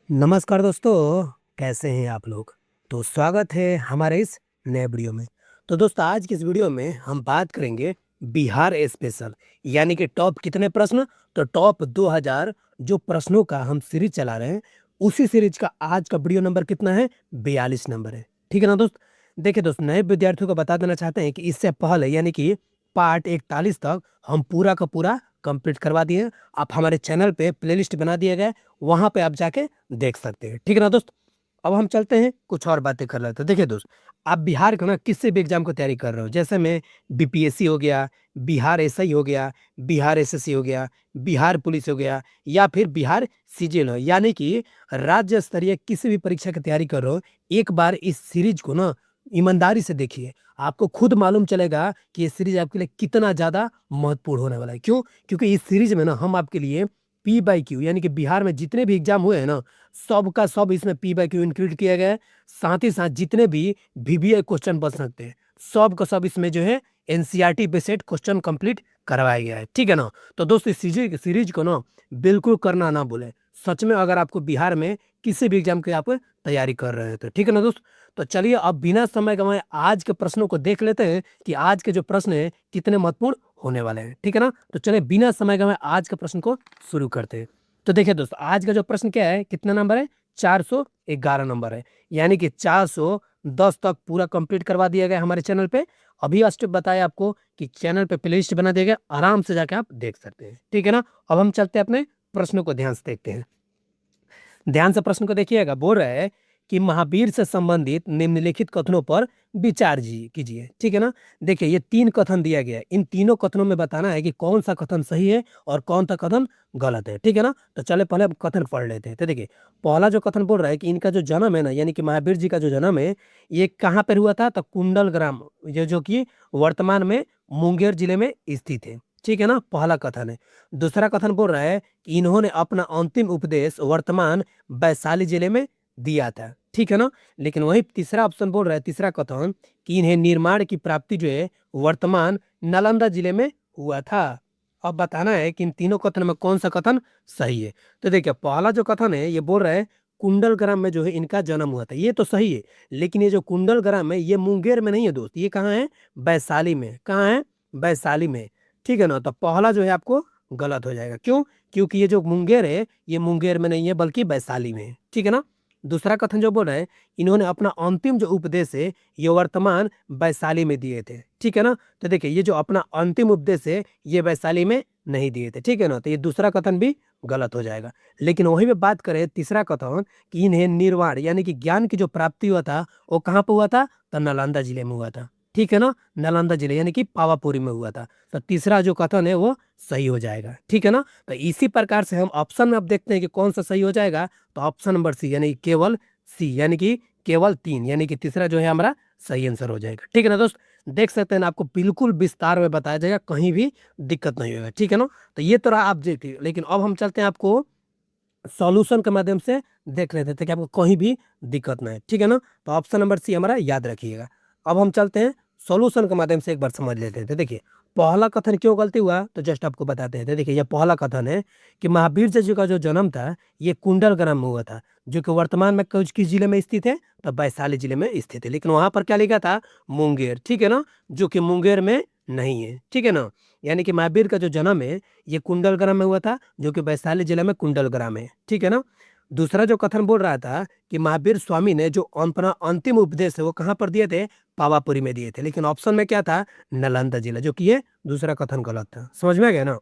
नमस्कार दोस्तों, कैसे हैं आप लोग। तो स्वागत है हमारे इस नए वीडियो में। तो दोस्तों, आज की इस वीडियो में हम बात करेंगे बिहार स्पेशल, यानी कि टॉप कितने प्रश्न। तो टॉप 2000 जो प्रश्नों का हम सीरीज चला रहे हैं, उसी सीरीज का आज का वीडियो नंबर कितना है? 42 नंबर है। ठीक है ना दोस्त। देखिए दोस्त, नए विद्यार्थियों को बता देना चाहते हैं कि इससे पहले यानी कि पार्ट 41 तक हम पूरा का पूरा कंप्लीट करवा दिए हैं। आप हमारे चैनल पे प्लेलिस्ट बना दिए गए, वहां पे आप जाके देख सकते हैं। ठीक है ना दोस्त। अब हम चलते हैं, कुछ और बातें कर लेते हैं। देखिए दोस्त, आप बिहार का ना किसी भी एग्जाम को तैयारी कर रहे हो, जैसे में बीपीएससी हो गया, बिहार एसआई हो गया, बिहार एसएससी हो गया, बिहार पुलिस हो गया, या फिर बिहार सीजीएल हो, यानी कि राज्य स्तरीय किसी भी परीक्षा की तैयारी कर रहे हो, एक बार इस सीरीज को ना ईमानदारी से देखिए। आपको खुद मालूम चलेगा कि ये सीरीज आपके लिए कितना ज्यादा महत्वपूर्ण होने वाला है। क्यों? क्योंकि इस सीरीज में ना हम आपके लिए पी बाई क्यू, यानी कि बिहार में जितने भी एग्जाम हुए हैं ना, सब का सब इसमें पी बाई क्यू इंक्लूड किया गया है। साथ ही साथ जितने भी वीवीआई क्वेश्चन बन सकते हैं, सब का सब इसमें जो है एनसीईआरटी बेस्ड क्वेश्चन कंप्लीट करवाया गया है। ठीक है ना। तो दोस्तों, इस सीरीज को ना बिल्कुल करना ना भूलें। सच में अगर आपको बिहार में किसी भी एग्जाम की आप तैयारी कर रहे हैं तो। ठीक है ना दोस्त। तो चलिए अब बिना समय गंवाए आज के प्रश्नों को देख लेते हैं कि आज के जो प्रश्न है कितने महत्वपूर्ण होने वाले हैं। ठीक है ना। तो चलिए बिना समय गंवाए आज के प्रश्न को शुरू करते हैं। तो देखिए दोस्तों, आज का जो प्रश्न क्या है, कितना नंबर है? 411 नंबर है, यानी कि 410 तक पूरा कंप्लीट करवा दिया गया हमारे चैनल पे। अभी स्टेप बताया आपको कि चैनल पे प्लेलिस्ट बना दिया गया, आराम से जाके आप देख सकते हैं। ठीक है ना। अब हम चलते हैं अपने प्रश्नों को ध्यान से देखते हैं। ध्यान से प्रश्न को देखिएगा। बोल रहा है कि महावीर से संबंधित निम्नलिखित कथनों पर विचार जी कीजिए। ठीक है ना। देखिए, ये 3 कथन दिया गया है, इन तीनों कथनों में बताना है कि कौन सा कथन सही है और कौन सा कथन गलत है। ठीक है ना। तो चले पहले हम कथन पढ़ लेते हैं। तो देखिए, पहला जो कथन बोल रहा है कि इनका जो जन्म है ना, यानी कि महावीर जी का जो जन्म है, ये कहाँ पर हुआ था? तो कुंडल ग्राम, ये जो कि वर्तमान में मुंगेर जिले में स्थित है। ठीक है ना, पहला कथन है। दूसरा कथन बोल रहा है कि इन्होंने अपना अंतिम उपदेश वर्तमान वैशाली जिले में दिया था। ठीक है ना। लेकिन वही तीसरा ऑप्शन बोल रहा है, तीसरा कथन, कि इन्हें निर्माण की प्राप्ति जो है वर्तमान नालंदा जिले में हुआ था। अब बताना है कि इन तीनों कथन में कौन सा कथन सही है। तो देखिए, पहला जो कथन है ये बोल रहा है कुंडल ग्राम में जो है इनका जन्म हुआ था, ये तो सही है। लेकिन ये जो कुंडल ग्राम है ये मुंगेर में नहीं है दोस्त, ये कहाँ है? वैशाली में। कहाँ है? वैशाली में। ठीक है ना। तो पहला जो है आपको गलत हो जाएगा। क्यों? क्योंकि ये जो मुंगेर है ये मुंगेर में नहीं है बल्कि वैशाली में है। ठीक है ना। दूसरा कथन जो बोल रहे हैं, इन्होंने अपना अंतिम जो उपदेश है ये वर्तमान वैशाली में दिए थे। ठीक है ना। तो देखिए, ये जो अपना अंतिम उपदेश है ये वैशाली में नहीं दिए थे। ठीक है ना। तो ये दूसरा कथन भी गलत हो जाएगा। लेकिन वही में बात करें तीसरा कथन, कि इन्हें निर्वाण यानी कि ज्ञान की जो प्राप्ति हुआ था वो कहाँ पर हुआ था? तो नालंदा जिले में हुआ था। ठीक है ना। नालंदा जिले यानी कि पावापुरी में हुआ था। तो तीसरा जो कथन है वो सही हो जाएगा। ठीक है ना। तो इसी प्रकार से हम ऑप्शन में अब देखते हैं कि कौन सा सही हो जाएगा। तो ऑप्शन नंबर सी, यानी केवल सी, यानी कि केवल 3, यानी कि तीसरा जो है हमारा सही आंसर हो जाएगा। ठीक है ना दोस्त। देख सकते हैं ना, आपको बिल्कुल विस्तार में बताया जाएगा, कहीं भी दिक्कत नहीं होगा। ठीक है ना। तो ये तो रहा आप देखिए, लेकिन अब हम चलते हैं आपको सॉल्यूशन के माध्यम से देख लेते थे कि आपको कहीं भी दिक्कत ना है। ठीक है ना। तो ऑप्शन नंबर सी हमारा याद रखिएगा। अब हम चलते हैं सॉल्यूशन के माध्यम से एक बार समझ लेते थे। देखिए, पहला कथन क्यों गलती हुआ तो जस्ट आपको बताते हैं। देखिए, यह पहला कथन है कि महावीर जी का जो जन्म था ये कुंडल ग्राम में हुआ था, जो कि वर्तमान में किस जिले में स्थित है? तो वैशाली जिले में स्थित है। लेकिन वहां पर क्या लिखा था? मुंगेर। ठीक है ना। जो कि मुंगेर में नहीं है। ठीक है ना। यानी कि महावीर का जो जन्म है ये कुंडलग्राम में हुआ था, जो कि वैशाली जिले में कुंडलग्राम है। ठीक है ना। दूसरा जो कथन बोल रहा था कि महावीर स्वामी ने जो अपना अंतिम उपदेश है वो कहाँ पर दिए थे? पावापुरी में दिए थे। लेकिन ऑप्शन में क्या था? नालंदा जिला, जो कि ये दूसरा कथन गलत था। समझ में आ गया ना।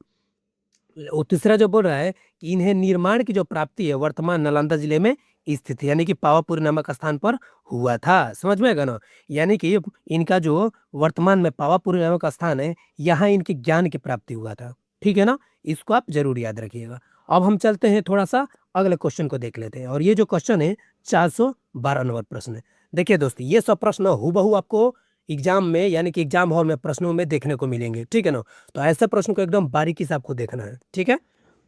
और तीसरा जो बोल रहा है कि इन्हें निर्माण की जो प्राप्ति है वर्तमान नालंदा जिले में स्थित है, यानी कि पावापुरी नामक स्थान पर हुआ था। समझ में आएगा ना। यानी कि इनका जो वर्तमान में पावापुरी नामक स्थान है, यहाँ इनके ज्ञान की प्राप्ति हुआ था। ठीक है ना। इसको आप जरूर याद रखिएगा। अब हम चलते हैं थोड़ा सा अगले क्वेश्चन को देख लेते हैं, और ये जो क्वेश्चन है 412 नंबर प्रश्न है। देखिए दोस्त, ये सब प्रश्न हूबहू आपको एग्जाम में यानी कि एग्जाम हॉल में प्रश्नों में देखने को मिलेंगे। ठीक है ना। तो ऐसे प्रश्न को एकदम बारीकी से आपको देखना है। ठीक है।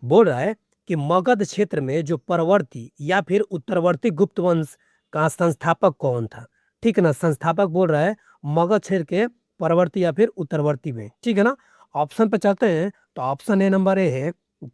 बोल रहा है कि मगध क्षेत्र में जो परवर्ती या फिर उत्तरवर्ती गुप्त वंश का संस्थापक कौन था? ठीक है ना। संस्थापक बोल रहा है मगध क्षेत्र के परवर्ती या फिर उत्तरवर्ती में। ठीक है ना। ऑप्शन पे चलते हैं। तो ऑप्शन ए नंबर ए है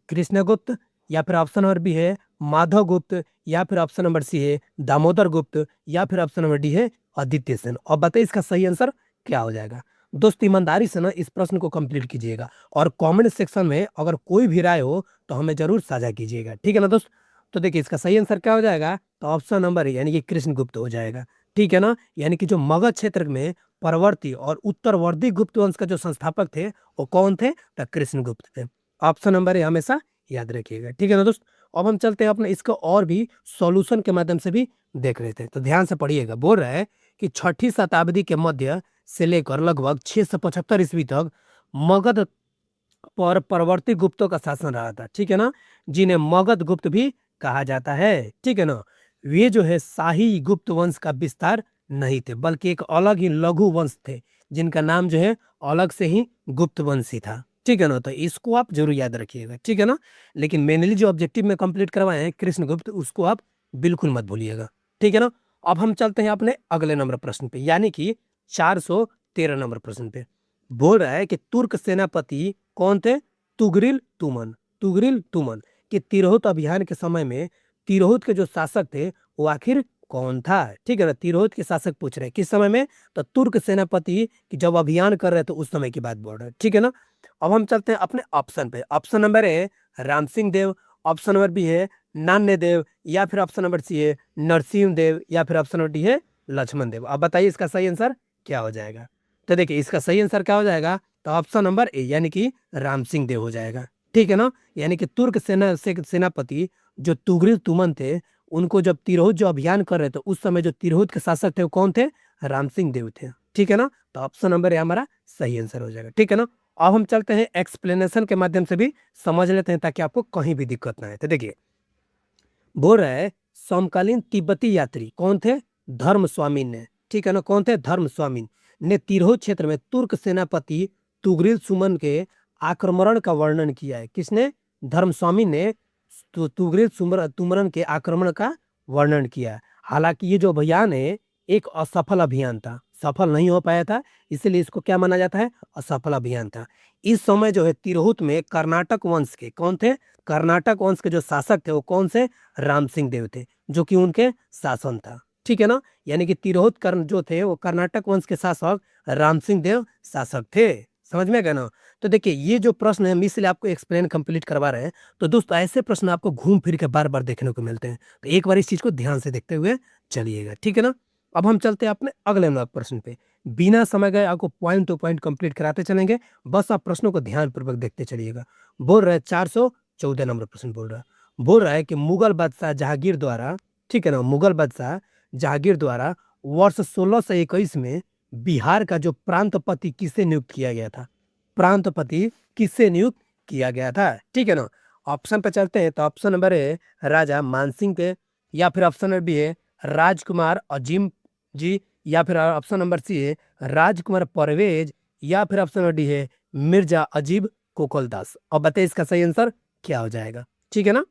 कृष्णगुप्त, या फिर ऑप्शन नंबर बी है माधव गुप्त, या फिर ऑप्शन नंबर सी है दामोदर गुप्त, या फिर ऑप्शन नंबर डी है आदित्य सेन। और बताइए इसका सही आंसर क्या हो जाएगा। दोस्त ईमानदारी से ना इस प्रश्न को कंप्लीट कीजिएगा और कमेंट सेक्शन में अगर कोई भी राय हो तो हमें जरूर साझा कीजिएगा, ठीक है ना दोस्त। तो देखिए इसका सही आंसर क्या हो जाएगा, तो ऑप्शन नंबर यानी कि कृष्णगुप्त हो जाएगा, ठीक है ना। यानी कि जो मगध क्षेत्र में परवर्ती और उत्तरवर्ती गुप्त वंश का जो संस्थापक थे वो कौन थे, तो कृष्णगुप्त थे। ऑप्शन नंबर ए हमेशा याद रखिएगा, ठीक है ना दोस्त। अब हम चलते हैं अपने इसको और भी सॉल्यूशन के माध्यम से भी देख रहे थे, तो ध्यान से पढ़िएगा। बोल रहा है कि छठी शताब्दी के मध्य से लेकर लगभग 675 ईस्वी तक मगध पर परवर्ती गुप्तों का शासन रहा था, ठीक है ना, जिन्हें मगध गुप्त भी कहा जाता है, ठीक है ना। वे जो है शाही गुप्त वंश का विस्तार नहीं थे, बल्कि एक अलग ही लघु वंश थे जिनका नाम जो है अलग से ही गुप्त वंशी था, ठीक है ना। तो इसको आप जरूर याद रखिएगा, ठीक है ना। लेकिन मेनली जो ऑब्जेक्टिव में कंप्लीट करवाए हैं कृष्णगुप्त, उसको आप बिल्कुल मत भूलिएगा, ठीक है ना। अब हम चलते हैं अपने अगले नंबर प्रश्न पे, यानी कि 413 नंबर प्रश्न पे। बोल रहा है कि तुर्क सेनापति कौन थे, तुगरिल तुमन। तुगरिल तुमन के तिरहुत अभियान के समय में तिरहुत के जो शासक थे वो आखिर कौन था, ठीक है ना। तिरहुत के शासक पूछ रहे हैं किस समय में, तो तुर्क सेनापति की जब अभियान कर रहे थे उस समय की बात बोल रहे हैं, ठीक है ना। अब हम चलते हैं अपने ऑप्शन पे। Option number A Ram Singh Dev, option number B है नान्य देव, या फिर ऑप्शन नंबर सी है नरसिंह देव, या फिर ऑप्शन नंबर डी है लक्ष्मण देव। अब बताइए इसका सही आंसर क्या हो जाएगा। तो देखिए इसका सही आंसर क्या हो जाएगा, तो ऑप्शन नंबर ए यानी कि राम सिंह देव हो जाएगा, ठीक है ना। यानी कि तुर्क सेनापति जो तुगरिल तुमन थे, उनको जब तिरहुत जो अभियान कर रहे थे उस समय जो तिरहुत के शासक थे वो कौन थे, राम सिंह देव थे, ठीक है ना। तो ऑप्शन नंबर ए हमारा सही आंसर हो जाएगा, ठीक है ना। अब हम चलते हैं एक्सप्लेनेशन के माध्यम से भी समझ लेते हैं ताकि आपको कहीं भी दिक्कत ना है। तो देखिए बोल रहा है समकालीन तिब्बती यात्री कौन थे, धर्म स्वामीन ने, ठीक है ना, कौन थे, धर्म स्वामीन ने तिरहुत क्षेत्र में तुर्क सेनापति तुगरिल सुमन के आक्रमण का वर्णन किया है। किसने, धर्म स्वामी ने तुगरिल तुमरन के आक्रमण का वर्णन किया है। हालांकि ये जो अभियान है एक असफल अभियान था, सफल नहीं हो पाया था, इसलिए इसको क्या माना जाता है, असफल अभियान था। इस समय जो है तिरहुत में कर्नाटक वंश के कौन थे, कर्नाटक वंश के जो शासक थे वो कौन से, राम सिंह देव थे, जो कि उनके शासन था, ठीक है ना। यानी कि तिरहुत कर्ण जो थे वो कर्नाटक वंश के शासक राम सिंह देव शासक थे, समझ में गए ना। तो देखिए ये जो प्रश्न है हम इसलिए आपको एक्सप्लेन कंप्लीट करवा रहे हैं। तो दोस्तों ऐसे प्रश्न आपको घूम फिर के बार बार देखने को मिलते हैं, तो एक बार इस चीज को ध्यान से देखते हुए चलिएगा, ठीक है ना। अब हम चलते हैं अपने अगले नंबर प्रश्न पे। बिना समय गए आपको पॉइंट टू पॉइंट कंप्लीट कराते चलेंगे, बस आप प्रश्नों को ध्यानपूर्वक देखते चलिएगा। बोल रहा है 414 नंबर प्रश्न बोल रहा है कि मुगल बादशाह जहांगीर द्वारा, ठीक है ना, मुगल बादशाह जहांगीर द्वारा वर्ष 1621 में बिहार का जो प्रांतपति किसे नियुक्त किया गया था, प्रांतपति किसे नियुक्त किया गया था, ठीक है ना। ऑप्शन पे चलते हैं, तो ऑप्शन नंबर है राजा मानसिंह के, या फिर ऑप्शन नंबर बी है राजकुमार अजीम जी, या फिर ऑप्शन नंबर सी है राजकुमार परवेज, या फिर ऑप्शन नंबर डी है मिर्जा अजीब कोकलदास। अब बताइए इसका सही आंसर क्या हो जाएगा, ठीक है ना।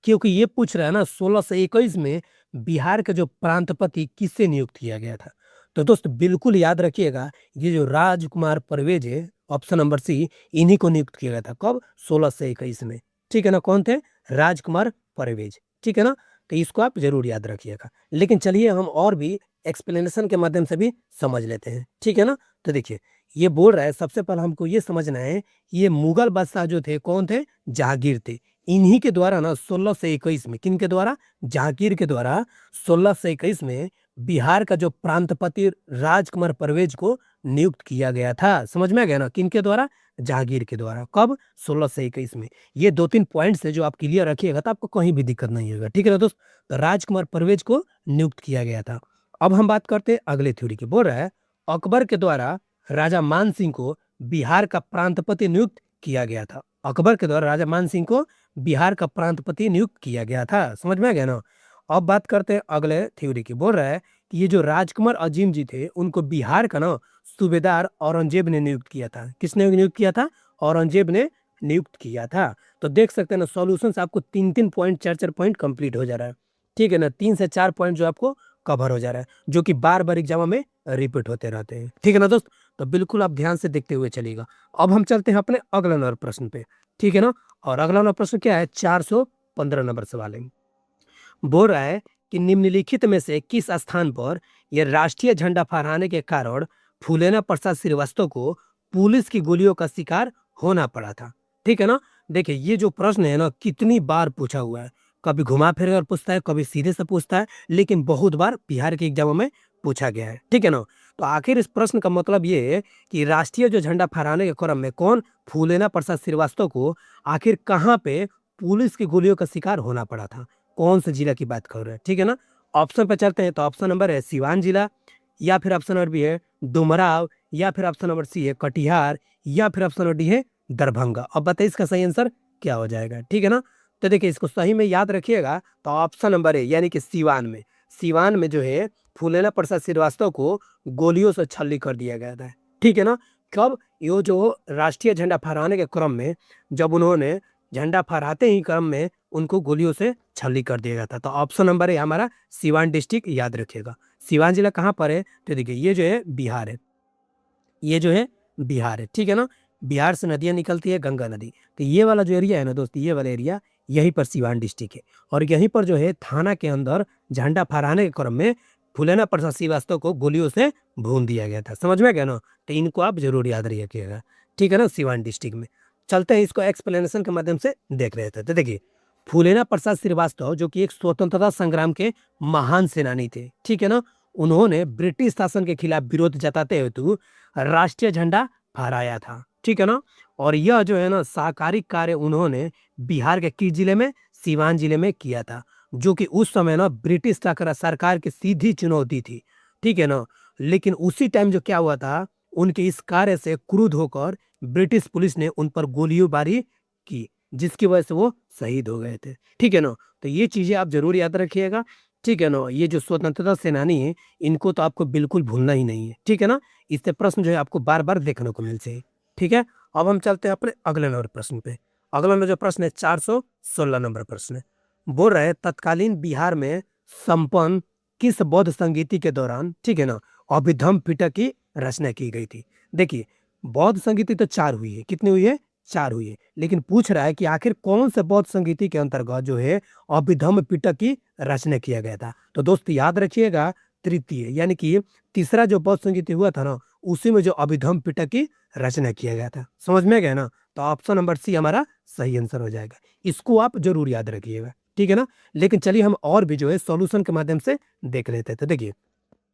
क्योंकि ये पूछ रहा है ना 1621 में बिहार का जो प्रांतपति किससे नियुक्त किया गया था। तो दोस्त बिल्कुल याद रखिएगा, ये जो राजकुमार परवेज है ऑप्शन नंबर सी, इन्हीं को नियुक्त किया गया था, कब, 1621 में, ठीक है ना। कौन थे, राजकुमार परवेज, ठीक है ना। तो इसको आप जरूर याद रखिएगा। लेकिन चलिए हम और भी एक्सप्लेनेशन के माध्यम से भी समझ लेते हैं, ठीक है ना। तो देखिए ये बोल रहा है सबसे पहले हमको ये समझना है, ये मुगल बादशाह जो थे कौन थे, जहांगीर थे। इन्हीं के द्वारा ना 1621 में, किन के द्वारा, जहांगीर के द्वारा 1621 में बिहार का जो प्रांतपति राजकुमार परवेज को नियुक्त किया गया था। समझ में आ गया ना, किन के द्वारा, जहांगीर के द्वारा, कब, 1621 में। ये दो तीन पॉइंट्स है जो आप क्लियर रखिएगा तो आपको कहीं भी दिक्कत नहीं होगा, ठीक है ना दोस्त। तो राजकुमार परवेज को नियुक्त किया गया था। अब हम बात करते हैं अगले थ्योरी की। बोल रहा है अकबर के द्वारा राजा मान सिंह को बिहार का प्रांतपति नियुक्त किया गया था। अकबर के द्वारा राजा मान सिंह को बिहार का प्रांतपति नियुक्त किया गया था, समझ में आ गया ना। अब बात करते हैं अगले थ्योरी की। बोल रहा है कि ये जो राजकुमार अजीम जी थे उनको बिहार का ना सूबेदार औरंगजेब ने नियुक्त किया था। किसने नियुक्त किया था, औरंगजेब ने नियुक्त किया था। तो देख सकते हैं ना सॉल्यूशन से आपको 3-3 पॉइंट 4-4 पॉइंट कंप्लीट हो जा रहा है, ठीक है ना। 3 से 4 पॉइंट जो आपको कवर हो जा रहा है, जो कि बार बार एग्जाम में रिपीट होते रहते हैं, ठीक है ना दोस्त। तो बिल्कुल आप ध्यान से देखते हुए चलिएगा। अब हम चलते हैं अपने अगला नंबर प्रश्न पे, ठीक है ना। और अगला वाला प्रश्न क्या है, 15 नंबर सवाल है। बोल रहा है कि निम्नलिखित में से किस स्थान पर यह राष्ट्रीय झंडा फहराने के कारण फूलेना प्रसाद श्रीवास्तव को पुलिस की गोलियों का शिकार होना पड़ा था। ठीक है ना। देखिए ये जो प्रश्न है ना कितनी बार पूछा हुआ है, कभी घुमा फिर कर पूछता है, कभी सीधे से पूछता है, लेकिन बहुत बार बिहार के एग्जामों में पूछा गया है। ठीक है ना। तो आखिर इस प्रश्न का मतलब ये है कि राष्ट्रीय जो झंडा फहराने के क्रम में कौन फूलेना प्रसाद श्रीवास्तव को आखिर कहाँ पे पुलिस की गोलियों का शिकार होना पड़ा था, कौन से जिला की बात कर रहे हैं। ठीक है ना। ऑप्शन पे चलते हैं तो ऑप्शन नंबर है सिवान जिला, या फिर ऑप्शन नंबर बी है डुमराव, या फिर ऑप्शन नंबर सी है कटिहार, या फिर ऑप्शन नंबर डी है दरभंगा। अब बताइए इसका सही आंसर क्या हो जाएगा। ठीक है ना। तो देखिए इसको सही में याद रखिएगा तो ऑप्शन नंबर है यानी कि सिवान में जो है फूलेना प्रसाद श्रीवास्तव को गोलियों से छल्ली कर दिया गया था। ठीक है ना। कब? ये जो राष्ट्रीय झंडा फहराने के क्रम में, जब उन्होंने झंडा फहराते ही क्रम में उनको गोलियों से छल्ली कर दिया गया था। तो ऑप्शन नंबर है हमारा सिवान डिस्ट्रिक्ट, याद रखिएगा। सिवान जिला कहाँ पर है? तो देखिए ये जो है बिहार है, ये जो है बिहार है। ठीक है ना। बिहार से नदियां निकलती है, गंगा नदी। तो ये वाला जो एरिया है ना दोस्त, ये वाला एरिया यहीं पर सिवान डिस्ट्रिक्ट है, और यहीं पर जो है थाना के अंदर झंडा फहराने के क्रम में फूलेना प्रसाद श्रीवास्तव को गोलियों से भून दिया गया था। समझ में गया ना। तो इनको आप जरूर याद रखिएगा। ठीक है ना। सिवान डिस्ट्रिक्ट में चलते हैं, इसको एक्सप्लेनेशन के माध्यम से देख रहे थे। तो देखिए फूलेना प्रसाद श्रीवास्तव जो कि एक स्वतंत्रता संग्राम के महान सेनानी थे। ठीक है ना। उन्होंने ब्रिटिश शासन के खिलाफ विरोध जताते हेतु राष्ट्रीय झंडा फहराया था। ठीक है ना। और यह जो है ना सहकारी कार्य उन्होंने बिहार के किस जिले में? सिवान जिले में किया था, जो कि उस समय ना ब्रिटिश सरकार की सीधी चुनौती थी। ठीक है ना। लेकिन उसी टाइम जो क्या हुआ था, उनके इस कार्य से क्रुद्ध होकर ब्रिटिश पुलिस ने उन पर गोलीबारी की, जिसकी वजह से वो शहीद हो गए थे। ठीक है ना। तो ये चीजें आप जरूर याद रखिएगा। ठीक है ना। ये जो स्वतंत्रता सेनानी है इनको तो आपको बिल्कुल भूलना ही नहीं है। ठीक है ना। इससे प्रश्न जो है आपको बार बार देखने को मिल जाए। ठीक है। अब हम चलते हैं अपने अगले नंबर प्रश्न पे। अगला नंबर जो प्रश्न है 416 नंबर प्रश्न है। बोल रहे हैं तत्कालीन बिहार में संपन्न किस बौद्ध संगीति के दौरान, ठीक है ना, अभिधम पिटक की रचना की गई थी। देखिए बौद्ध संगीति तो 4 हुई है, कितनी हुई है? 4 हुई है, लेकिन पूछ रहा है कि आखिर कौन से बौद्ध संगीति के अंतर्गत जो है अभिधम पिटक की रचना किया गया था। तो दोस्त याद रखिएगा तृतीय यानी कि तीसरा जो बौद्ध संगीति हुआ था ना, उसी में जो अभिधम पिटक की रचना किया गया था। समझ में गया ना। तो ऑप्शन नंबर सी हमारा सही आंसर हो जाएगा। इसको आप जरूर याद रखिएगा। ठीक है ना। लेकिन चलिए हम और भी जो है सॉल्यूशन के माध्यम से देख लेते थे। तो देखिए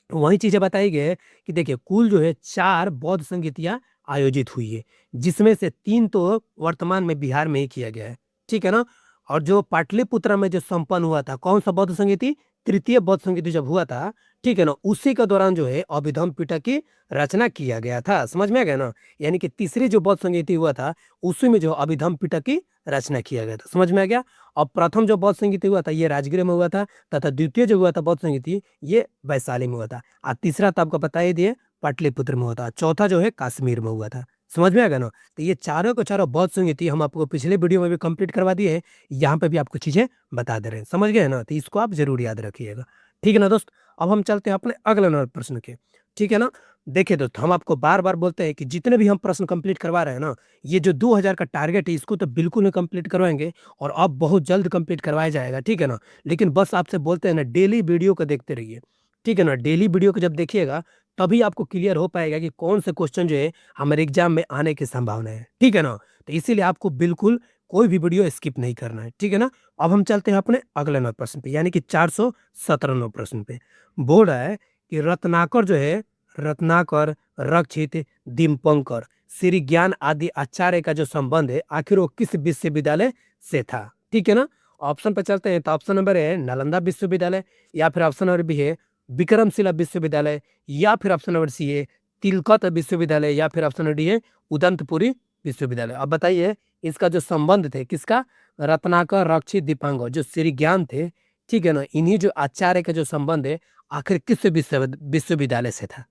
वही चीजें बताई गई है कि देखिए कुल जो है 4 बौद्ध संगीतियां आयोजित हुई है, जिसमें से 3 तो वर्तमान में बिहार में ही किया गया है। ठीक है ना। और जो पाटलिपुत्र में जो संपन्न हुआ था कौन सा बौद्ध संगीति? तृतीय बौद्ध संगीति जब हुआ था, ठीक है ना, उसी के दौरान जो है अभिधम पिटक की रचना किया गया था। समझ में आ गया ना। यानी कि तीसरी जो बौद्ध संगीति हुआ था उसी में जो अभिधम पिटक की रचना किया गया था। समझ में आ गया। और प्रथम जो बौद्ध संगीति हुआ था ये राजगीर में हुआ था, तथा द्वितीय जो हुआ था बौद्ध संगीति ये वैशाली में हुआ था, और तीसरा तो आपको बता ही दिए पाटलिपुत्र में हुआ था, चौथा जो है कश्मीर में हुआ था। समझ में आ गया ना। तो ये चारों के चारों बौद्ध संगीति हम आपको पिछले वीडियो में भी कंप्लीट करवा दिए हैं, यहाँ पे भी आपको चीजें बता दे रहे हैं। समझ गए ना। तो इसको आप जरूर याद रखिएगा। ठीक है ना दोस्त। अब हम चलते हैं अपने अगले नंबर प्रश्न के। ठीक है ना। देखिए दोस्त हम आपको बार बार बोलते हैं कि जितने भी हम प्रश्न कंप्लीट करवा रहे हैं ना, ये जो 2000 का टारगेट है इसको तो बिल्कुल नहीं कंप्लीट करवाएंगे, और अब बहुत जल्द कंप्लीट करवाया जाएगा। ठीक है ना। लेकिन बस आपसे बोलते हैं ना डेली वीडियो को देखते रहिए। ठीक है ना। डेली वीडियो को जब देखिएगा तभी आपको क्लियर हो पाएगा कि कौन से क्वेश्चन जो है हमारे एग्जाम में आने की संभावना है। ठीक है ना। तो इसीलिए आपको बिल्कुल कोई भी वीडियो स्किप नहीं करना है। ठीक है ना। अब हम चलते हैं अपने अगले नंबर प्रश्न पे यानी कि 417 नंबर प्रश्न पे। बोल रहा है कि रत्नाकर जो है, रत्नाकर, रक्षित, दीपंकर, श्री ज्ञान आदि आचार्य का जो संबंध है आखिर वो किस विश्वविद्यालय से था। ठीक है ना। ऑप्शन पे चलते हैं तो ऑप्शन नंबर है नालंदा विश्वविद्यालय, या फिर ऑप्शन नंबर बी है विक्रमशिला विश्वविद्यालय, या फिर ऑप्शन नंबर सी है तिलकत विश्वविद्यालय, या फिर ऑप्शन नंबर डी है उदंतपुरी विश्वविद्यालय। अब बताइए इसका जो संबंध थे किसका? रत्नाकर, रक्षित, दीपांकर जो श्री ज्ञान थे, ठीक है ना, इन्हीं जो आचार्य का जो संबंध है आखिर किस विश्वविद्यालय से था।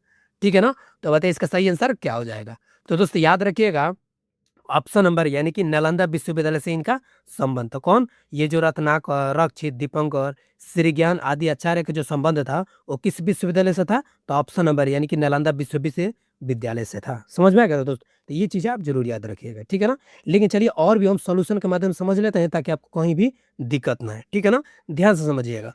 ठीक है ना। तो बताइए इसका सही आंसर क्या हो जाएगा। तो दोस्तों याद रखिएगा ऑप्शन नंबर यानी कि नालंदा विश्वविद्यालय से इनका संबंध था। कौन? ये जो रत्नाकर, रक्षित, दीपंकर, श्रीज्ञान आदि आचार्य का जो संबंध था वो किस विश्वविद्यालय से था? तो ऑप्शन नंबर यानी कि नालंदा विश्वविद्यालय से था। समझ में आ गया दोस्त? तो ये चीजें आप जरूर याद रखिएगा, ठीक है ना। लेकिन चलिए और भी हम सॉल्यूशन के माध्यम से समझ लेते हैं ताकि आपको कहीं भी दिक्कत ना है, ठीक है ना। ध्यान से समझिएगा।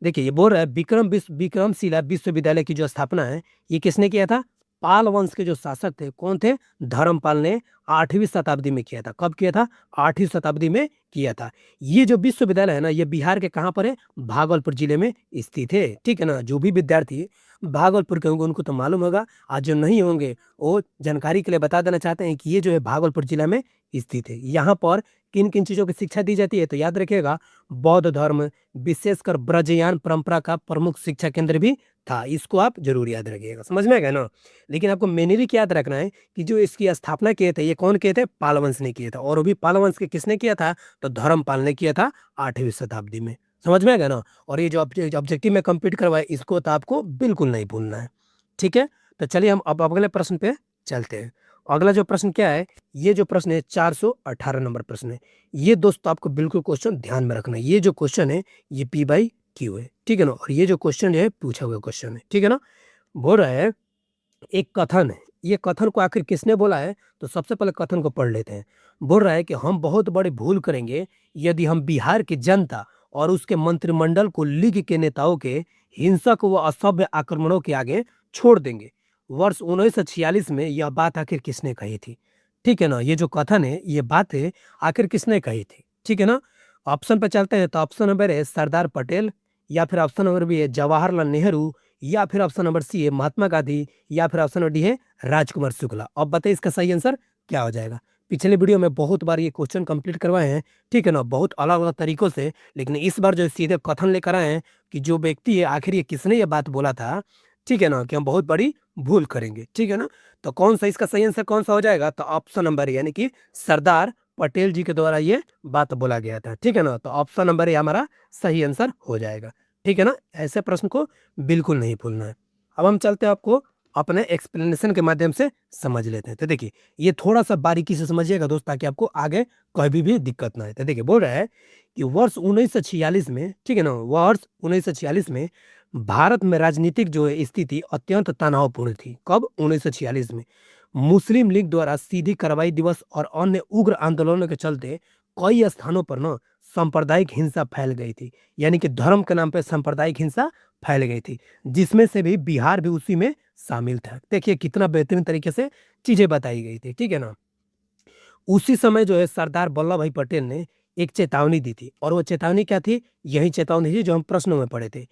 देखिए ये बोल रहा है विक्रमशिला विश्वविद्यालय की जो स्थापना है ये किसने किया था? पाल वंश के जो शासक थे कौन थे? धर्मपाल ने 8वीं शताब्दी में किया था। कब किया था? 8वीं शताब्दी में किया था। ये जो विश्वविद्यालय है ना ये बिहार के कहाँ पर है? भागलपुर जिले में स्थित है, ठीक है ना। जो भी विद्यार्थी भागलपुर के होंगे उनको तो मालूम होगा, आज जो नहीं होंगे वो जानकारी के लिए बता देना चाहते हैं कि ये जो है भागलपुर जिला में स्थित है। यहाँ पर किन किन चीजों की शिक्षा दी जाती है? तो याद रखिएगा, बौद्ध धर्म, विशेषकर ब्रजयान परंपरा का प्रमुख शिक्षा केंद्र भी था। इसको आप जरूर याद रखिएगा, समझ में आ गया ना। लेकिन आपको मेनली क्या याद रखना है कि जो इसकी स्थापना किए थे ये कौन किए थे? पाल वंश ने किया था। और वो भी पाल वंश के किसने किया था? तो धर्मपाल ने किया था 8वीं शताब्दी में। समझ में आ गया ना। और ये जो ऑब्जेक्टिव में कंप्लीट करवाए इसको तो आपको बिल्कुल नहीं भूलना है, ठीक है। तो चलिए हम अब अगले प्रश्न पे चलते हैं। अगला जो प्रश्न क्या है? ये जो प्रश्न है 418 नंबर प्रश्न है। ये दोस्तों आपको बिल्कुल क्वेश्चन ध्यान में रखना है। ये जो क्वेश्चन है ये पी बाई क्यू है, ठीक है ना। और ये जो क्वेश्चन जो है पूछा हुआ क्वेश्चन है, ठीक है ना। बोल रहा है एक कथन है, ये कथन को आखिर किसने बोला है? तो सबसे पहले कथन को पढ़ लेते हैं। बोल रहा है कि हम बहुत बड़ी भूल करेंगे यदि हम बिहार की जनता और उसके मंत्रिमंडल को लीग के नेताओं के हिंसक व असभ्य आक्रमणों के आगे छोड़ देंगे। वर्ष 1946 में यह बात आखिर किसने कही थी? ठीक है ना। ये जो कथन है ये बात है आखिर किसने कही थी, ठीक है ना। ऑप्शन पे चलते हैं। तो ऑप्शन नंबर है सरदार पटेल, या फिर ऑप्शन नंबर बी है जवाहरलाल नेहरू, या फिर ऑप्शन नंबर सी है महात्मा गांधी, या फिर ऑप्शन नंबर डी है राजकुमार शुक्ला। अब बताइए इसका सही आंसर क्या हो जाएगा। पिछले वीडियो में बहुत बार ये क्वेश्चन कंप्लीट करवाए हैं, ठीक है ना, बहुत अलग अलग तरीकों से। लेकिन इस बार जो सीधे कथन लेकर आए हैं कि जो व्यक्ति है आखिर ये किसने ये बात बोला था, ठीक है ना, कि हम बहुत बड़ी भूल करेंगे, ठीक है ना। तो कौन सा इसका सही आंसर कौन सा हो जाएगा? तो ऑप्शन नंबर यानी कि सरदार पटेल जी के द्वारा ये बात बोला गया था, ठीक है ना। तो ऑप्शन नंबर ये हमारा सही आंसर हो जाएगा, ठीक है ना। ऐसे प्रश्न को बिल्कुल नहीं भूलना है। अब हम चलते हैं आपको अपने एक्सप्लेनेशन के माध्यम से समझ लेते हैं। तो देखिए ये थोड़ा सा बारीकी से समझिएगा दोस्त ताकि आपको आगे कभी भी दिक्कत ना आए। तो देखिए बोल रहा है कि वर्ष 1946 में, ठीक है ना, वर्ष 1946 में भारत में राजनीतिक जो है स्थिति अत्यंत तनावपूर्ण थी। कब? 1946 में। मुस्लिम लीग द्वारा सीधी कार्रवाई दिवस और अन्य उग्र आंदोलनों के चलते कई स्थानों पर ना सांप्रदायिक हिंसा फैल गई थी। यानी कि धर्म के नाम पे सांप्रदायिक हिंसा फैल गई थी, जिसमें से भी बिहार भी उसी में शामिल था। देखिए कितना बेहतरीन तरीके से चीजें बताई गई थी, ठीक है ना। उसी समय जो है सरदार वल्लभ भाई पटेल ने एक चेतावनी दी थी। और वो चेतावनी क्या थी? यही चेतावनी थी जो हम प्रश्नों में पढ़े थे।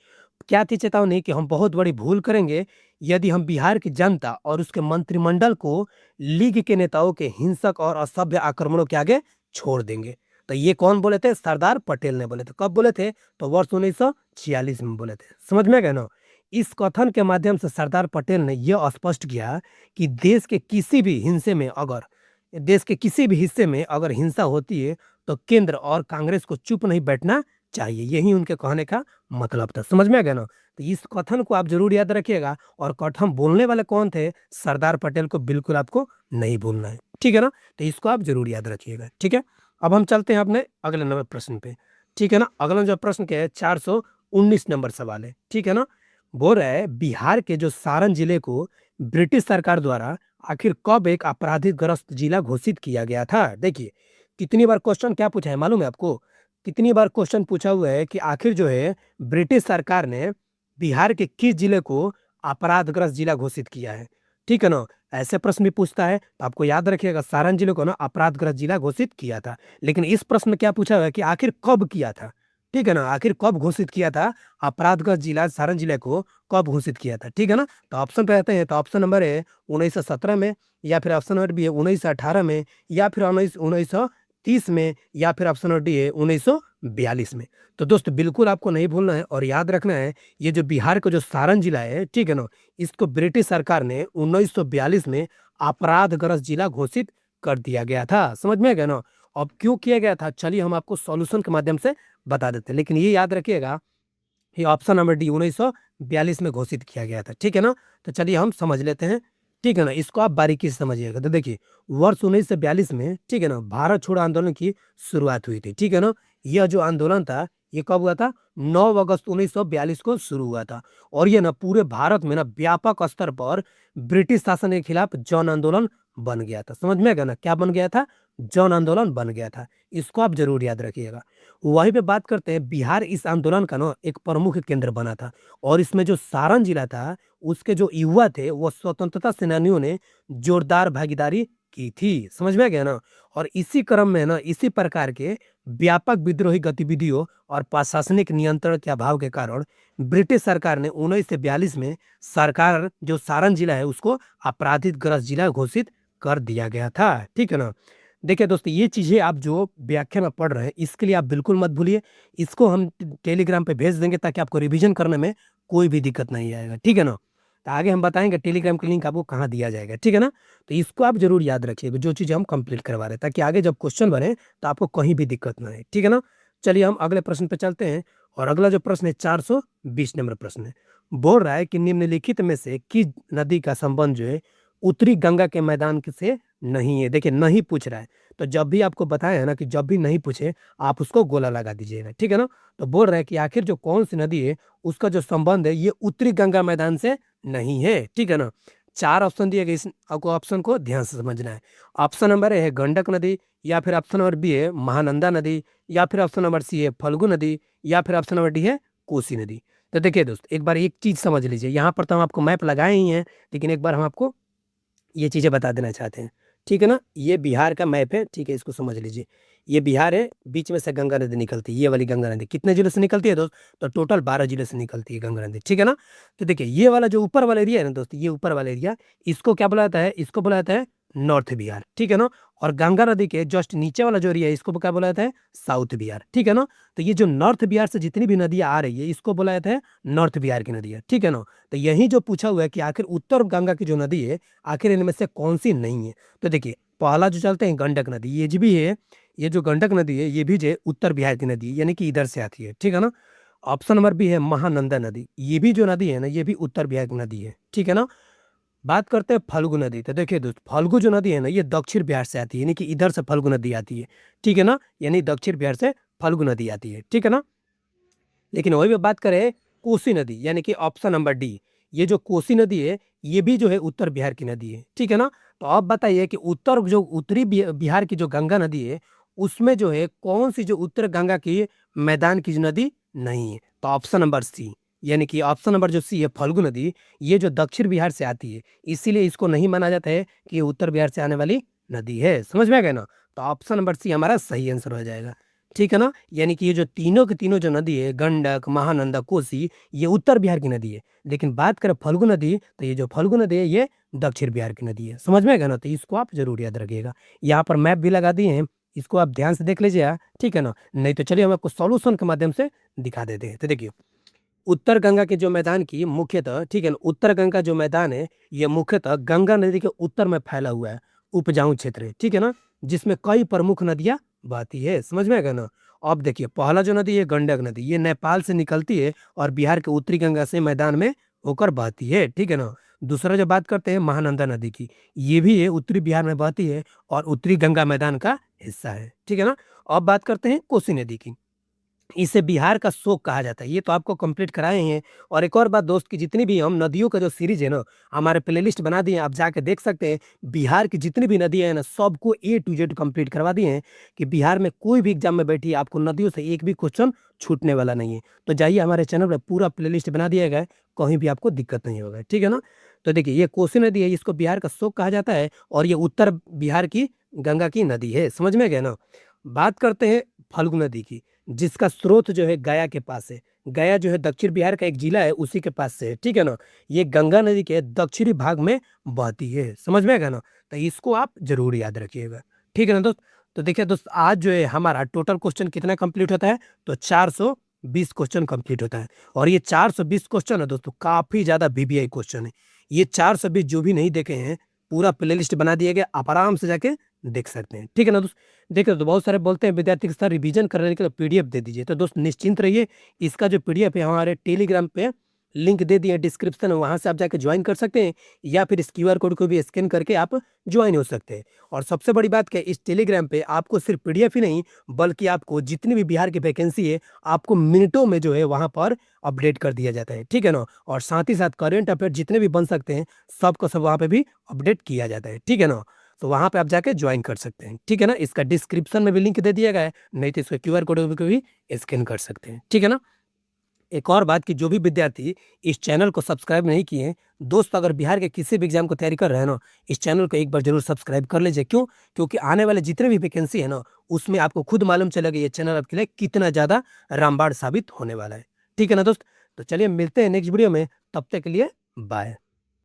क्या थी चेतावनी? कि हम बहुत बड़ी भूल करेंगे यदि हम बिहार की जनता और उसके मंत्रिमंडल को लीग के नेताओं के हिंसक और असभ्य आक्रमणों के आगे छोड़ देंगे। तो ये कौन बोले थे? सरदार पटेल ने बोले थे। कब बोले थे? तो वर्ष 1946 में बोले थे। समझ में गए ना। इस कथन के माध्यम से सरदार पटेल ने यह स्पष्ट किया कि देश के किसी भी हिस्से में अगर हिंसा होती है तो केंद्र और कांग्रेस को चुप नहीं बैठना चाहिए। यही उनके कहने का मतलब था। समझ में आ गया ना। तो इस कथन को आप जरूर याद रखिएगा। और कथन बोलने वाले कौन थे? सरदार पटेल को बिल्कुल आपको नहीं भूलना है, ठीक है ना। तो इसको आप जरूर याद रखिएगा, ठीक है। अब हम चलते हैं अपने अगले नंबर प्रश्न पे, ठीक है ना। अगला जो प्रश्न क्या है 419 नंबर सवाल है, ठीक है ना। बोल रहा है बिहार के जो सारण जिले को ब्रिटिश सरकार द्वारा आखिर कब एक आपराधिक ग्रस्त जिला घोषित किया गया था? देखिए कितनी बार क्वेश्चन क्या पूछा है मालूम है आपको? कितनी बार क्वेश्चन पूछा हुआ है कि आखिर जो है ब्रिटिश सरकार ने बिहार के किस जिले को अपराधग्रस्त जिला घोषित किया है, ठीक है ना। ऐसे प्रश्न भी पूछता है तो आपको याद रखिएगा सारण जिले को ना अपराधग्रस्त जिला घोषित किया था। लेकिन इस प्रश्न में क्या पूछा हुआ है कि आखिर कब किया था, ठीक है ना। आखिर कब घोषित किया था अपराधग्रस्त जिला सारण जिले को, कब घोषित किया था, ठीक है ना। तो ऑप्शन पे आते हैं। तो ऑप्शन नंबर है 1917 में, या फिर ऑप्शन नंबर बी है 1918 में, या फिर 1930 में, या फिर ऑप्शन नंबर डी है 1942 में। तो दोस्त बिल्कुल आपको नहीं भूलना है और याद रखना है ये जो बिहार का जो सारण जिला है, ठीक है ना, इसको ब्रिटिश सरकार ने 1942 में अपराधग्रस्त जिला घोषित कर दिया गया था। समझ में आ गया ना। अब क्यों किया गया था चलिए हम आपको सॉल्यूशन के माध्यम से बता देते हैं। लेकिन ये याद रखिएगा ये ऑप्शन नंबर डी 1942 में घोषित किया गया था, ठीक है ना। तो चलिए हम समझ लेते हैं ठीक है ना, इसको आप बारीकी से समझिएगा। तो देखिए वर्ष 1942 में, ठीक है ना, भारत छोड़ो आंदोलन की शुरुआत हुई थी, ठीक है ना। यह जो आंदोलन था ये कब हुआ था? 9 अगस्त 1942 को शुरू हुआ था। और ये ना पूरे भारत में ना व्यापक स्तर पर ब्रिटिश शासन के खिलाफ जन आंदोलन बन गया था। समझ में गया ना, क्या बन गया था? जन आंदोलन बन गया था। इसको आप जरूर याद रखिएगा। वहीं पे बात करते हैं, बिहार इस आंदोलन का ना एक प्रमुख केंद्र बना था। और इसमें जो सारण जिला था, उसके जो युवा थे वो स्वतंत्रता सेनानियों ने जोरदार भागीदारी की थी। समझ में गया ना। और इसी क्रम में ना इसी प्रकार के व्यापक विद्रोही गतिविधियों और प्रशासनिक नियंत्रण के अभाव के कारण ब्रिटिश सरकार ने 1942 में सरकार जो सारण जिला है उसको आपराधिक ग्रस्त जिला घोषित कर दिया गया था। ठीक है ना। देखिए दोस्तों, ये चीजें आप जो व्याख्या में पढ़ रहे हैं इसके लिए आप बिल्कुल मत भूलिए। इसको हम टेलीग्राम पे भेज देंगे ताकि आपको रिवीजन करने में कोई भी दिक्कत नहीं आएगा। ठीक है ना। तो आगे हम बताएंगे टेलीग्राम की लिंक आपको कहाँ दिया जाएगा। ठीक है ना। तो इसको आप जरूर याद रखिएगा, जो चीज़ें हम कंप्लीट करवा रहे हैं, ताकि आगे जब क्वेश्चन बने तो आपको कहीं भी दिक्कत ना आए। ठीक है ना। चलिए हम अगले प्रश्न पे चलते हैं। और अगला जो प्रश्न है 420 नंबर प्रश्न है। बोल रहा है कि निम्नलिखित में से किस नदी का संबंध जो है उत्तरी गंगा के मैदान से नहीं है। देखिए नहीं पूछ रहा है, तो जब भी आपको बताया है ना कि जब भी नहीं पूछे आप उसको गोला लगा दीजिएगा। ठीक है ना। तो बोल रहा है कि आखिर जो कौन सी नदी है उसका जो संबंध है ये उत्तरी गंगा मैदान से नहीं है। ठीक है ना। 4 ऑप्शन दिए गए, इस आपको ऑप्शन को ध्यान से समझना है। ऑप्शन नंबर ए है गंडक नदी, या फिर ऑप्शन नंबर बी है महानंदा नदी, या फिर ऑप्शन नंबर सी है फल्गु नदी, या फिर ऑप्शन नंबर डी है कोसी नदी। तो देखिए दोस्त, एक बार एक चीज समझ लीजिए, यहाँ पर तो हम आपको मैप लगाए ही हैं, लेकिन एक बार हम आपको ये चीज़ें बता देना चाहते हैं। ठीक है ना। ये बिहार का मैप है, ठीक है, इसको समझ लीजिए। ये बिहार है, बीच में से गंगा नदी निकलती है। ये वाली गंगा नदी कितने जिले से निकलती है दोस्त? तो टोटल 12 जिले से निकलती है गंगा नदी। ठीक है ना। तो देखिए ये वाला जो ऊपर वाला एरिया है ना दोस्त, ये ऊपर वाला एरिया, इसको क्या बुलाता है? इसको बुलाता है नॉर्थ बिहार। ठीक है ना। और गंगा नदी के जस्ट नीचे वाला जो एरिया है इसको क्या बुलाता है? साउथ बिहार। ठीक है ना। तो ये जो नॉर्थ बिहार से जितनी भी नदियां आ रही है इसको बुलाया था नॉर्थ बिहार की नदियां। ठीक है ना। तो यही जो पूछा हुआ है कि आखिर उत्तर गंगा की जो नदी है आखिर इनमें से कौन सी नहीं है। तो देखिए पहला जो चलते हैं गंडक नदी, ये जो भी है, ये जो गंडक नदी है ये भी जो है उत्तर बिहार की नदी है, यानी कि इधर से आती है। ठीक है ना। ऑप्शन नंबर बी है महानंदा नदी, ये भी जो नदी है ना ये भी उत्तर बिहार की नदी है। ठीक है ना। बात करते हैं फल्गु नदी। तो देखिए दोस्त, फल्गु जो नदी है ना ये दक्षिण बिहार से आती है, यानी कि इधर से फल्गु नदी आती है। ठीक है ना। यानी दक्षिण बिहार से फल्गु नदी आती है। ठीक है ना। लेकिन वही पे बात करें कोसी नदी, यानी कि ऑप्शन नंबर डी, ये जो कोसी नदी है ये भी जो है उत्तर बिहार की नदी है। ठीक है ना। तो आप बताइए कि उत्तर जो उत्तरी बिहार की जो गंगा नदी है उसमें जो है कौन सी जो उत्तर गंगा की मैदान की जो नदी नहीं है? तो ऑप्शन नंबर सी, यानी कि ऑप्शन नंबर जो सी है फल्गु नदी, ये जो दक्षिण बिहार से आती है इसीलिए इसको नहीं माना जाता है कि ये उत्तर बिहार से आने वाली नदी है। समझ में आ गया ना। तो ऑप्शन नंबर सी हमारा सही आंसर हो जाएगा। ठीक है ना। यानी कि ये जो तीनों की तीनों जो नदी है गंडक महानंदा कोसी, ये उत्तर बिहार की नदी है। लेकिन बात करें फल्गु नदी, तो ये जो फल्गु नदी है ये दक्षिण बिहार की नदी है। समझ में गया ना। तो इसको आप जरूर याद रखिएगा। यहाँ पर मैप भी लगा दिए हैं, इसको आप ध्यान से देख लीजिए। ठीक है ना। नहीं तो चलिए हम आपको सॉल्यूशन के माध्यम से दिखा देते हैं। तो देखिए उत्तर गंगा के जो मैदान की मुख्यतः, ठीक है ना, उत्तर गंगा जो मैदान है ये मुख्यतः गंगा नदी के उत्तर में फैला हुआ है उपजाऊ क्षेत्र है। ठीक है ना। जिसमें कई प्रमुख नदियां बहती है। समझ में आ गया ना। अब देखिए पहला जो नदी है गंडक नदी, ये नेपाल से निकलती है और बिहार के उत्तरी गंगा से मैदान में होकर बहती है। ठीक है ना। दूसरा जो बात करते हैं महानंदा नदी की, ये भी है उत्तरी बिहार में बहती है और उत्तरी गंगा मैदान का हिस्सा है। ठीक है ना। अब बात करते हैं कोसी नदी की, इसे बिहार का शोक कहा जाता है। ये तो आपको कंप्लीट कराए हैं। और एक और बात दोस्त, की जितनी भी हम नदियों का जो सीरीज है ना हमारे प्लेलिस्ट बना दिए हैं, आप जाके देख सकते हैं। बिहार की जितनी भी नदियां हैं ना सबको ए टू जेड कंप्लीट करवा दिए हैं, कि बिहार में कोई भी एग्जाम में बैठी आपको नदियों से एक भी क्वेश्चन छूटने वाला नहीं है। तो जाइए हमारे चैनल पर पूरा प्लेलिस्ट बना दिया गया है, कहीं भी आपको दिक्कत नहीं होगा। ठीक है ना। तो देखिए ये कोसी नदी है, इसको बिहार का शोक कहा जाता है और ये उत्तर बिहार की गंगा की नदी है। समझ में गया ना। बात करते हैं फल्गु नदी की, जिसका स्रोत जो है गया के पास है। गया जो है दक्षिण बिहार का एक जिला है, उसी के पास से है। ठीक है ना। ये गंगा नदी के दक्षिणी भाग में बहती है। समझ में आएगा ना। तो इसको आप जरूर याद रखिएगा। ठीक है ना दोस्त। तो देखिए दोस्त, आज जो है हमारा टोटल क्वेश्चन कितना कंप्लीट होता है? तो 420 क्वेश्चन कंप्लीट होता है। और ये 420 क्वेश्चन है दोस्तों काफी ज्यादा वीवीआई क्वेश्चन है। ये 420 जो भी नहीं देखे हैं पूरा प्लेलिस्ट बना दिया गया, आप आराम से जाके देख सकते हैं। ठीक है ना दोस्त। देखिए तो बहुत सारे बोलते हैं विद्यार्थी के साथ रिवीजन करने के लिए पीडीएफ दे दीजिए। तो दोस्त निश्चिंत रहिए, इसका जो पीडीएफ है हमारे टेलीग्राम पे लिंक दे दिए डिस्क्रिप्शन में, वहाँ से आप जाके ज्वाइन कर सकते हैं या फिर इस क्यूआर कोड को भी स्कैन करके आप ज्वाइन हो सकते हैं। और सबसे बड़ी बात क्या है, इस टेलीग्राम पे आपको सिर्फ पीडीएफ ही नहीं बल्कि आपको जितनी भी बिहार की वैकेंसी है आपको मिनटों में जो है वहाँ पर अपडेट कर दिया जाता है, ठीक है ना? और साथ ही साथ करंट अफेयर जितने भी बन सकते हैं सबको सब वहाँ पे भी अपडेट किया जाता है, ठीक है ना? तो वहाँ पे आप जाके ज्वाइन कर सकते हैं, ठीक है ना? इसका डिस्क्रिप्शन में भी लिंक दे दिया गया है, नहीं तो इसका क्यूआर कोड को भी स्कैन कर सकते हैं, ठीक है ना? एक और बात कि जो भी विद्यार्थी इस चैनल को सब्सक्राइब नहीं किए हैं, दोस्त अगर बिहार के किसी भी एग्जाम को तैयारी कर रहे हैं ना, इस चैनल को एक बार जरूर सब्सक्राइब कर लीजिए। क्यों? क्योंकि आने वाले जितने भी वैकेंसी है ना, उसमें आपको खुद मालूम चलेगा ये चैनल आपके लिए कितना ज़्यादा रामबाण साबित होने वाला है। ठीक है ना दोस्त? तो चलिए मिलते हैं नेक्स्ट वीडियो में, तब तक के लिए बाय।